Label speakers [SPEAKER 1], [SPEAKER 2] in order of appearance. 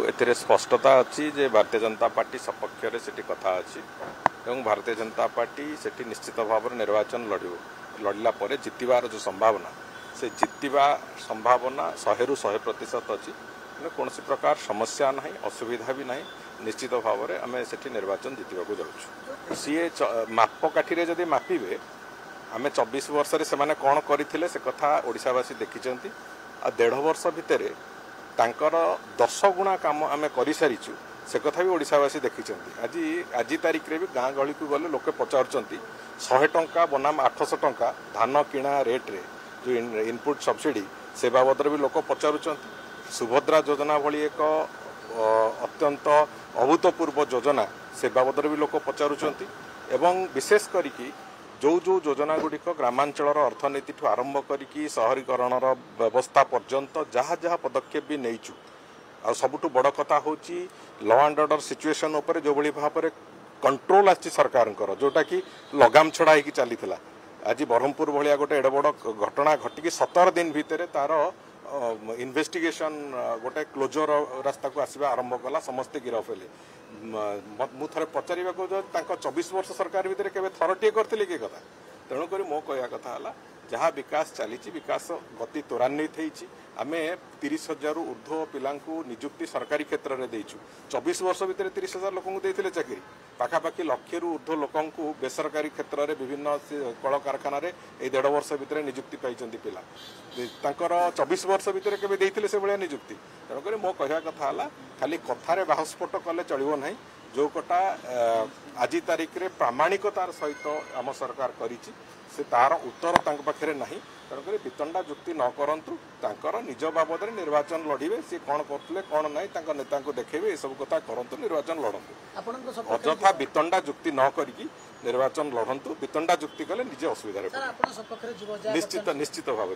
[SPEAKER 1] एथिरे स्पष्टता अच्छी जे भारतीय जनता पार्टी सपक्ष से कथा अच्छी एवं भारतीय जनता पार्टी से निश्चित भाव निर्वाचन लड़ला पर जितबार जो संभावना से जितवा संभावना 100% अच्छी कौन प्रकार समस्या ना असुविधा भी ना निश्चित भाव में आम से निर्वाचन जितवा जाऊँ सी मापकाठी जदि मापिबे आम 24 वर्ष से कौन करते से कथा ओडिशावासी देखिंट आ 1.5 वर्ष भितर तांकर 10 गुणा काम आम कर सारीचु से कथा भी ओडिशावासी देखिंट आज तारीख रे भी गाँ गली को गले लोके पचारुंट 100 टंका बनाम 800 टंका धान किणा रेट रे जो इनपुट सब्सिडी से बाबद भी लोक पचारुंट सुभद्रा योजना भली एक अत्यंत अभूतपूर्व योजना से बाबद भी लोक पचारुंट एवं विशेष करिकी जो जो योजना गुड़िक ग्रामांचल अर्थनीति ठू आरंभ करी सहरीकरण व्यवस्था पर्यंत जहाँ जहाँ पदक्षेप भी नहींचु आ सबुठु बड़ कथा हूँ लॉ एंड ऑर्डर सिचुएशन उपर जो भाई भाव में कंट्रोल आछि सरकार जोटा कि लगाम छड़ा होगी चली आज ब्रह्मपुर भाया गोटे एड बड़ घटना घटिकी 17 दिन भितर तार इन्वेस्टिगेशन गोटे क्लोजर रास्ता को आसवा आरंभ कला समस्ते गिरफ हेले मु थे पचार 24 वर्ष सरकार भितर केवे थरटीए करथिले कि कथा तेणुक मो कहया कथा है जहाँ विकास चली विकास गति त्वरान्वित होती आम 30,000 ऊर्ध्व पिला निजुक्ति सरकारी क्षेत्र में देचु 24 वर्ष भितर 30,000 लोक देते चाकरी पाखापाखि लक्षे ऊर्ध्व लोक बेसरकारी क्षेत्र में विभिन्न कल कारखाना 1.5 वर्ष भितर निजुक्ति पाई पिला 24 वर्ष भितर केवे देइथिले से भाया निजुक्ति तेणुक मो कहया कथा है खाली कथार बाहस्फोट कले चलो ना जो कटा आज तारीख रे प्रामाणिकतार सहित आम सरकार करिछि से तार उत्तर पाखे ना तेणुक वितंडा जुक्ति न करूँ निज बाबद निर्वाचन लड़े सी कौन करते कौन ना नेता को देखेबे ये सब कथा करूँ निर्वाचन लड़ू अजथा वितंडा जुक्ति न करी निर्वाचन लड़ू वितंडा जुक्ति कले निजे असुविधा निश्चित भाव।